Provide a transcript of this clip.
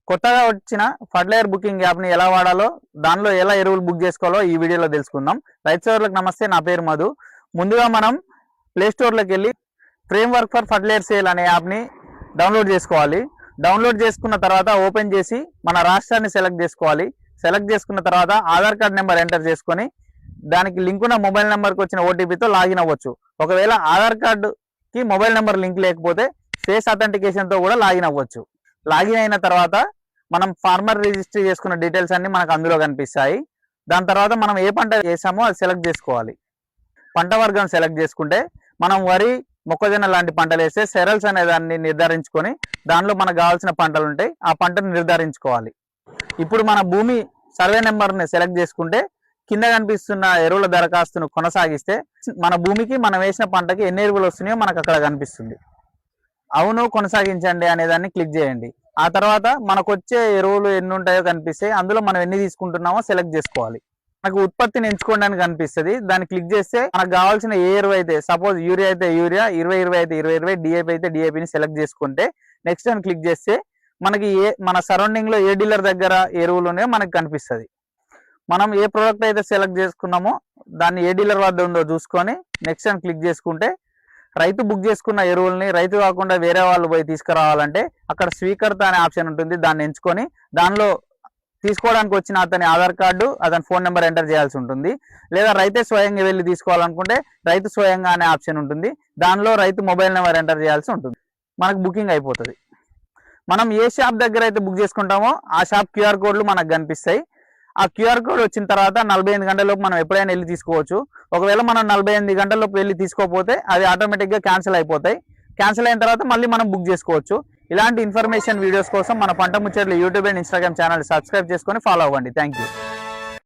కొత్తగా వచ్చిన fertiliser booking యాప్ని ఎలా వాడాలో, దానిలో ఎలా ఎరువులు బుక్ చేసుకోవాలో ఈ వీడియోలో తెలుసుకుందాం. రైతు సోదరులకు నమస్తే, నా పేరు మధు. ముందుగా మనం ప్లే స్టోర్లోకి వెళ్ళి ఫ్రేమ్వర్క్ ఫర్ ఫర్టిలైజర్ సేల్ అనే యాప్ని డౌన్లోడ్ చేసుకోవాలి. డౌన్లోడ్ చేసుకున్న తర్వాత ఓపెన్ చేసి మన రాష్ట్రాన్ని సెలెక్ట్ చేసుకోవాలి. సెలెక్ట్ చేసుకున్న తర్వాత ఆధార్ కార్డ్ నెంబర్ ఎంటర్ చేసుకొని దానికి లింక్ ఉన్న మొబైల్ నెంబర్కి వచ్చిన ఓటీపీతో లాగిన్ అవ్వచ్చు. ఒకవేళ ఆధార్ కార్డుకి మొబైల్ నెంబర్ లింక్ లేకపోతే ఫేస్ అథెంటికేషన్తో కూడా లాగిన్ అవ్వచ్చు. లాగిన్ అయిన తర్వాత మనం ఫార్మర్ రిజిస్ట్రీ చేసుకున్న డీటెయిల్స్ అన్ని మనకు అందులో కనిపిస్తాయి. దాని తర్వాత మనం ఏ పంట చేసామో అది సెలెక్ట్ చేసుకోవాలి. పంట వర్గం సెలెక్ట్ చేసుకుంటే మనం వరి, మొక్కజొన్న లాంటి పంటలు వేస్తే సెరల్స్ అనే దాన్ని నిర్ధారించుకొని దానిలో మనకు కావాల్సిన పంటలు ఉంటాయి, ఆ పంటను నిర్ధారించుకోవాలి. ఇప్పుడు మన భూమి సర్వే నెంబర్ని సెలెక్ట్ చేసుకుంటే కింద కనిపిస్తున్న ఎరువుల దరఖాస్తును కొనసాగిస్తే మన భూమికి మనం వేసిన పంటకి ఎన్ని ఎరువులు వస్తున్నాయో మనకు అక్కడ కనిపిస్తుంది. అవును కొనసాగించండి అనే దాన్ని క్లిక్ చేయండి. ఆ తర్వాత మనకు వచ్చే ఎరువులు ఎన్ని ఉంటాయో కనిపిస్తాయి. అందులో మనం ఎన్ని తీసుకుంటున్నామో సెలెక్ట్ చేసుకోవాలి. మనకు ఉత్పత్తిని ఎంచుకోండి అని కనిపిస్తుంది. దాన్ని క్లిక్ చేస్తే మనకు కావాల్సిన ఏ ఎరువు అయితే, సపోజ్ యూరియా అయితే యూరియా, 20-20 అయితే 20-20, డిఏపి అయితే డిఏపిని సెలెక్ట్ చేసుకుంటే నెక్స్ట్ అని క్లిక్ చేస్తే మనకి మన సరౌండింగ్ లో ఏ డీలర్ దగ్గర ఎరువులు ఉన్నాయో మనకు కనిపిస్తుంది. మనం ఏ ప్రోడక్ట్ అయితే సెలెక్ట్ చేసుకున్నామో దాన్ని ఏ డీలర్ వద్ద ఉందో చూసుకొని నెక్స్ట్ అని క్లిక్ చేసుకుంటే రైతు బుక్ చేసుకున్న ఎరువుల్ని రైతు కాకుండా వేరే వాళ్ళు పోయి తీసుకురావాలంటే అక్కడ స్వీకర్త అనే ఆప్షన్ ఉంటుంది. దాన్ని ఎంచుకొని దానిలో తీసుకోవడానికి వచ్చిన అతని ఆధార్ కార్డు, అతని ఫోన్ నెంబర్ ఎంటర్ చేయాల్సి ఉంటుంది. లేదా రైతే స్వయంగా వెళ్ళి తీసుకోవాలనుకుంటే రైతు స్వయంగా అనే ఆప్షన్ ఉంటుంది. దానిలో రైతు మొబైల్ నెంబర్ ఎంటర్ చేయాల్సి ఉంటుంది. మనకు బుకింగ్ అయిపోతుంది. మనం ఏ షాప్ దగ్గర అయితే బుక్ చేసుకుంటామో ఆ షాప్ క్యూఆర్ కోడ్లు మనకు కనిపిస్తాయి. ఆ క్యూఆర్ కోడ్ వచ్చిన తర్వాత 48 గంటలలోపు మనం ఎప్పుడైనా వెళ్ళి తీసుకోవచ్చు. ఒకవేళ మనం 48 గంటలలోపు వెళ్ళి తీసుకోకపోతే అది ఆటోమేటిక్గా క్యాన్సిల్ అయిపోతాయి. క్యాన్సిల్ అయిన తర్వాత మళ్ళీ మనం బుక్ చేసుకోవచ్చు. ఇలాంటి ఇన్ఫర్మేషన్ వీడియోస్ కోసం మన పంట ముచ్చట్లు YouTube and Instagram channel subscribe చేసుకొని ఫాలో అవ్వండి. Thank you.